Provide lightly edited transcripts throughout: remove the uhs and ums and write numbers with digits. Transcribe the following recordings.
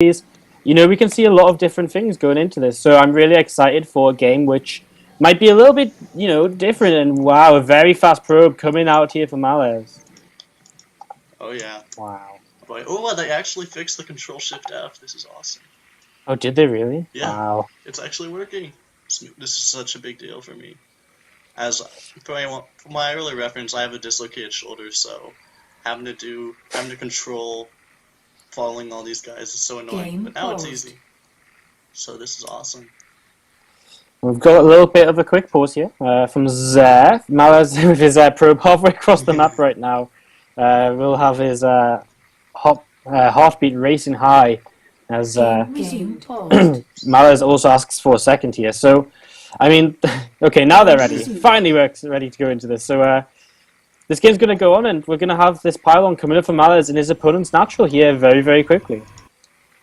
You know, we can see a lot of different things going into this. So I'm really excited for a game which might be a little bit, you know, different. And wow, a very fast probe coming out here from Malez. Oh yeah. Wow. Boy, oh, they actually fixed the Control Shift F. This is awesome. Oh, did they really? Yeah. Wow. It's actually working. This is such a big deal for me. As for my early reference, I have a dislocated shoulder, so having to control following all these guys is so annoying. But now it's easy. So this is awesome. We've got a little bit of a quick pause here from Zeth. Malez with his probe halfway across the map right now. We'll have his heartbeat racing high as Malez also asks for a second here. So, I mean, okay, now they're ready. Finally, we're ready to go into this. So, this game's going to go on, and we're going to have this pylon coming up for Malez and his opponent's natural here very, very quickly.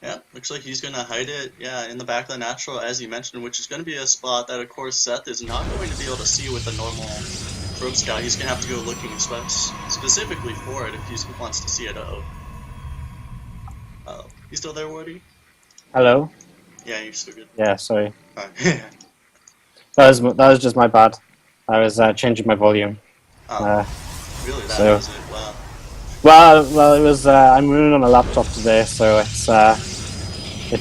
Yeah, looks like he's going to hide it, in the back of the natural, as you mentioned, which is going to be a spot that, of course, Zeth is not going to be able to see with a normal probe scout. He's going to have to go looking specifically for it if he wants to see it. Uh-oh. You still there, Wardy? Hello? Yeah, you're still good. Yeah, sorry. That was just my bad. I was changing my volume. Really? That so, was it? Wow. Well, it was. I'm running on a laptop today, so it's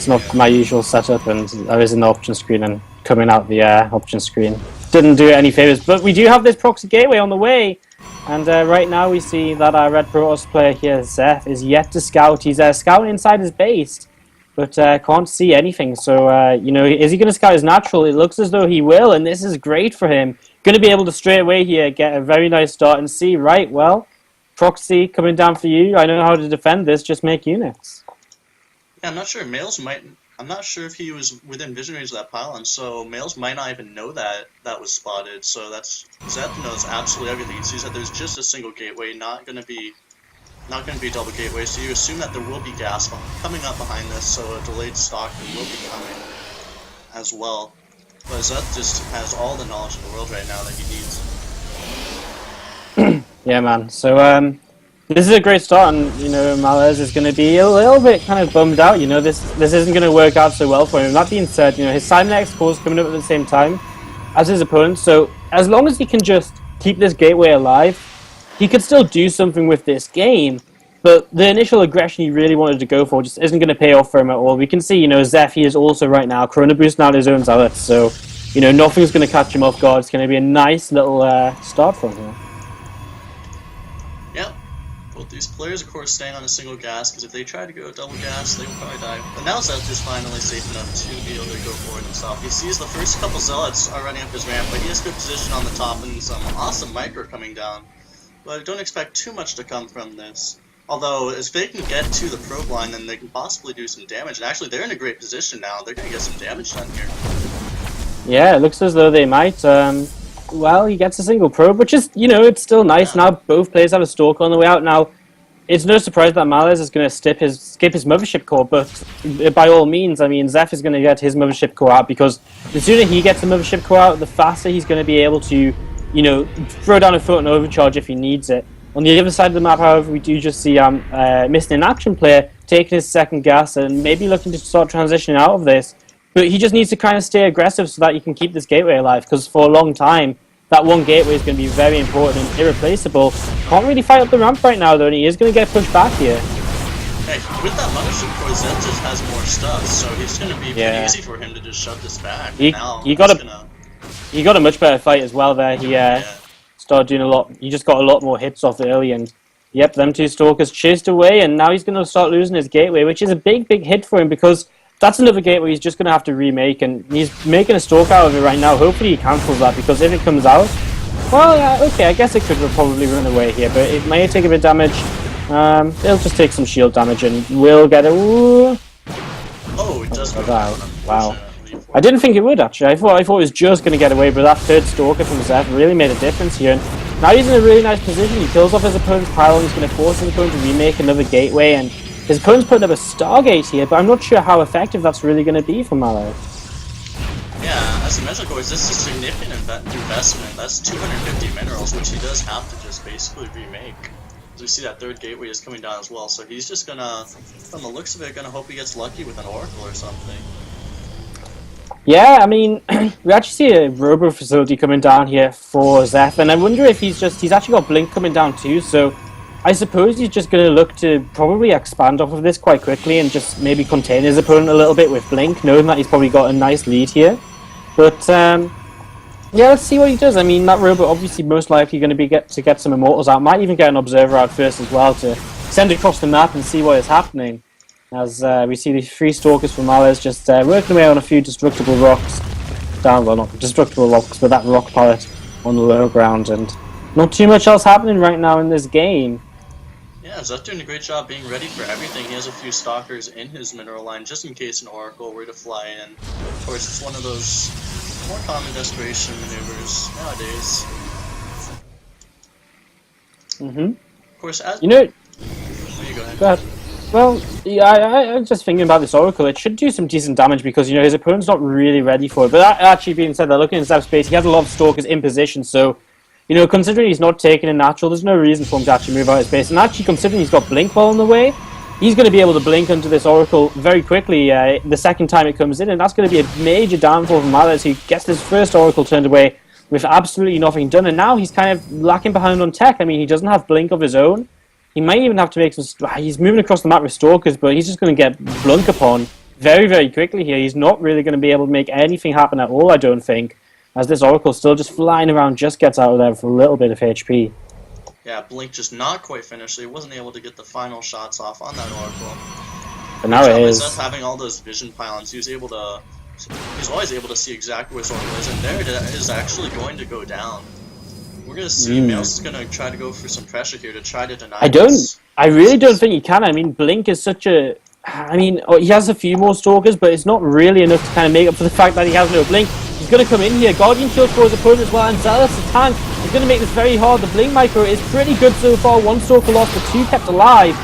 not my usual setup, and I was in the option screen and coming out the option screen didn't do it any favors. But we do have this proxy gateway on the way, and right now we see that our Red Protoss player here, Zeth, is yet to scout. He's scouting inside his base, but can't see anything. So you know, is he going to scout his natural? It looks as though he will, and this is great for him. Going to be able to straight away here get a very nice start and see, right, well, proxy coming down for you. I know how to defend this, just make units. Yeah, I'm not sure. I'm not sure if he was within vision range of that pylon, so males might not even know that was spotted. So Zeth knows absolutely everything. He sees that there's just a single gateway, not going to be double gateway. So you assume that there will be gas coming up behind this, so a delayed stalking will be coming as well. But Zeth just has all the knowledge in the world right now that he needs. Yeah, man. So this is a great start, and you know, Malez is going to be a little bit kind of bummed out. You know, this isn't going to work out so well for him. That being said, you know, his Cybernetic core is coming up at the same time as his opponent. So as long as he can just keep this gateway alive, he could still do something with this game. But the initial aggression he really wanted to go for just isn't going to pay off for him at all. We can see, you know, Zeth, he is also right now Chrono boosting out his own zealots. So, you know, nothing's going to catch him off guard. It's going to be a nice little start for him. Yep. Both these players, of course, staying on a single gas, because if they try to go double gas, they will probably die. But now Zeth is finally safe enough to be able to go for it himself. He sees the first couple zealots are running up his ramp, but he has good position on the top and some awesome micro coming down. But I don't expect too much to come from this. Although, if they can get to the probe line, then they can possibly do some damage. And actually, they're in a great position now. They're going to get some damage done here. Yeah, it looks as though they might. Well, he gets a single probe, which is, you know, it's still nice. Now both players have a stalker on the way out. Now, it's no surprise that Malez is going to skip his mothership core, but by all means, I mean, Zeth is going to get his mothership core out, because the sooner he gets the mothership core out, the faster he's going to be able to, you know, throw down a foot and overcharge if he needs it. On the other side of the map, however, we do just see Missing in Action player taking his second gas and maybe looking to start transitioning out of this. But he just needs to kind of stay aggressive so that he can keep this gateway alive, because for a long time, that one gateway is going to be very important and irreplaceable. Can't really fight up the ramp right now, though, and he is going to get pushed back here. Hey, with that mothership core, Zeth just has more stuff, so it's going to be pretty easy for him to just shove this back. He got a much better fight as well there. He started doing a lot. He just got a lot more hits off early, and yep, them two stalkers chased away, and now he's going to start losing his gateway, which is a big hit for him, because that's another gateway he's just going to have to remake, and he's making a stalk out of it right now. Hopefully he cancels that, because if it comes out, well, okay, I guess it could probably run away here, but it may take a bit of damage. It'll just take some shield damage, and we'll get a... Ooh. Oh, it does go wow. I didn't think it would, actually. I thought it was just going to get away, but that third stalker from Zeth really made a difference here. And now he's in a really nice position. He kills off his opponent's pylon. He's going to force his opponent to remake another gateway, and his opponent's putting up a Stargate here, but I'm not sure how effective that's really going to be for Malez. Yeah, as you mentioned, this is a significant investment. That's 250 minerals, which he does have to just basically remake. As we see that third gateway is coming down as well, so he's just gonna, from the looks of it, gonna hope he gets lucky with an Oracle or something. Yeah, I mean, we actually see a Robo facility coming down here for Zeth, and I wonder if he's actually got Blink coming down too, so I suppose he's just going to look to probably expand off of this quite quickly and just maybe contain his opponent a little bit with Blink, knowing that he's probably got a nice lead here. But, yeah, let's see what he does. I mean, that Robo obviously most likely going to be get some Immortals out, might even get an Observer out first as well to send across the map and see what is happening. As we see the 3 Stalkers from Malaz just working away on a few destructible rocks down, well, not destructible rocks, but that rock pallet on the lower ground, and not too much else happening right now in this game. Yeah, Zeth doing a great job being ready for everything. He has a few Stalkers in his mineral line just in case an Oracle were to fly in. Of course, it's one of those more common desperation maneuvers nowadays. Of course, as... You know... Oh, you go ahead. Go ahead. Well, yeah, I'm just thinking about this Oracle. It should do some decent damage because, you know, his opponent's not really ready for it. But that actually being said, they're looking at Zeth's space. He has a lot of Stalkers in position, so, you know, considering he's not taking a natural, there's no reason for him to actually move out of space. And actually, considering he's got Blink Ball in the way, he's going to be able to blink onto this Oracle very quickly the second time it comes in, and that's going to be a major downfall for Malaz, who gets this first Oracle turned away with absolutely nothing done. And now he's kind of lacking behind on tech. I mean, he doesn't have Blink of his own. He might even have to make some... He's moving across the map with Stalkers, but he's just going to get blunk upon very, very quickly here. He's not really going to be able to make anything happen at all, I don't think, as this Oracle's still just flying around, just gets out of there for a little bit of HP. Yeah, Blink just not quite finished, so he wasn't able to get the final shots off on that Oracle. But now it is. Zeth having all those vision pylons, he's always able to see exactly where his Oracle is, and there it is actually going to go down. We're going to see Mails is going to try to go for some pressure here to try to deny I really don't think he can. I mean, Blink is such a... I mean, he has a few more Stalkers, but it's not really enough to kind of make up for the fact that he has no Blink. He's going to come in here. Guardian Shield for his opponent as well, and Zealous, the tank, is going to make this very hard. The Blink micro is pretty good so far. 1 Stalker lost, but 2 kept alive.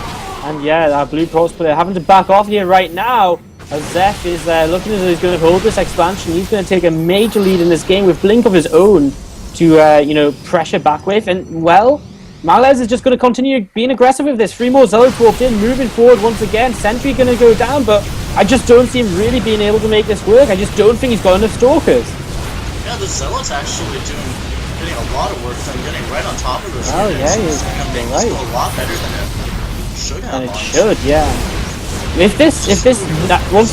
And yeah, that Blue Cross player having to back off here right now, as Zeth is looking as though he's going to hold this expansion. He's going to take a major lead in this game with Blink of his own to, you know, pressure back with. And, well, Malaz is just going to continue being aggressive with this. 3 more Zealots walked in, moving forward once again. Sentry going to go down, but I just don't see him really being able to make this work. I just don't think he's got enough Stalkers. Yeah, the Zealots actually getting a lot of work done, getting right on top of those units. Oh, yeah, he's going to make this go a lot better than it should have. And it should, yeah. Once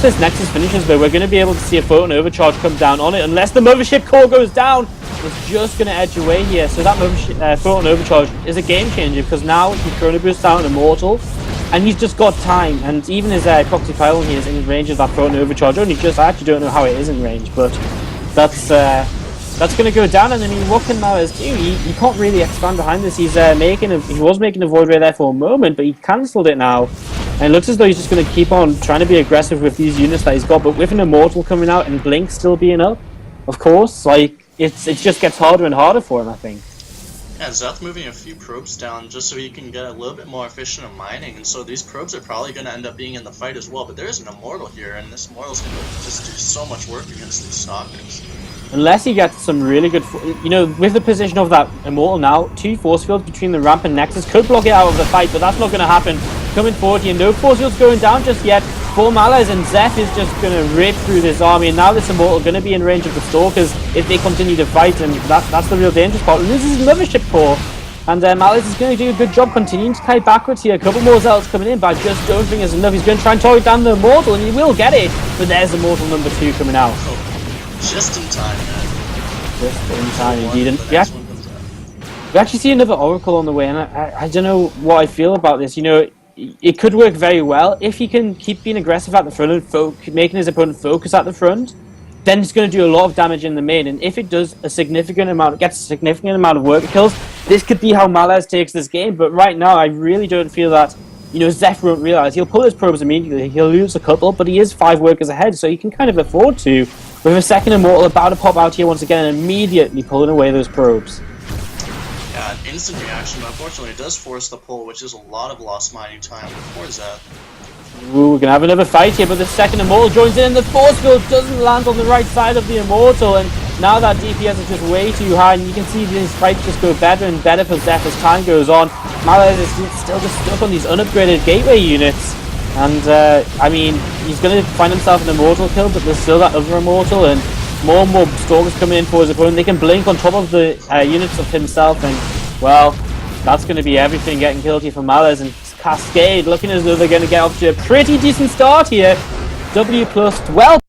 this Nexus finishes, though, we're going to be able to see a Photon Overcharge come down on it, unless the Mothership Core goes down. It's just going to edge away here, so that Photon Overcharge is a game changer, because now he can Chrono Boost out an Immortal, and he's just got time, and even his Proxy Pylon here is in range of that Photon Overcharge. I actually don't know how it is in range, but that's going to go down. And I mean, what can Malaz do? He can't really expand behind this. He was making a Void Ray there for a moment, but he cancelled it now. And it looks as though he's just going to keep on trying to be aggressive with these units that he's got, but with an Immortal coming out and Blink still being up, of course, like, it just gets harder and harder for him, I think. Yeah, Zeth moving a few probes down just so he can get a little bit more efficient in mining, and so these probes are probably going to end up being in the fight as well, but there is an Immortal here, and this Immortal's going to just do so much work against these Stalkers. Unless he gets some really good... You know, with the position of that Immortal now, 2 force fields between the ramp and Nexus could block it out of the fight, but that's not going to happen. Coming forward here, no force fields going down just yet. For Malaz, and Zeth is just going to rip through this army, and now this Immortal going to be in range of the Stalkers if they continue to fight, and that's the real dangerous part. And this is another ship core, and Malaz is going to do a good job continuing to kite backwards here. A couple more Zealots coming in, but I just don't think it's enough. He's going to try and target down the Immortal, and he will get it, but there's Immortal number 2 coming out. Oh, just in time, man. Just in time, indeed. And we actually see another Oracle on the way, and I don't know what I feel about this. You know, it could work very well if he can keep being aggressive at the front and making his opponent focus at the front. Then it's going to do a lot of damage in the main, and if it does gets a significant amount of worker kills, this could be how Malaz takes this game. But right now, I really don't feel that, you know, Zeth won't realize. He'll pull his probes immediately, he'll lose a couple, but he is 5 workers ahead, so he can kind of afford to, with a second Immortal about to pop out here once again and immediately pulling away those probes. Yeah, an instant reaction, but unfortunately it does force the pull, which is a lot of lost mining time for Zeth. Ooh, we're going to have another fight here, but the second Immortal joins in, and the force field doesn't land on the right side of the Immortal, and now that DPS is just way too high, and you can see these fights just go better and better for Zeth as time goes on. Malaise is still just stuck on these unupgraded gateway units. And, I mean, he's going to find himself an immortal kill, but there's still that other immortal, and more stalkers coming in for his opponent. They can blink on top of the units of himself, and, well, that's going to be everything getting killed here for Malaise. And Cascade looking as though they're going to get off to a pretty decent start here. W plus 12.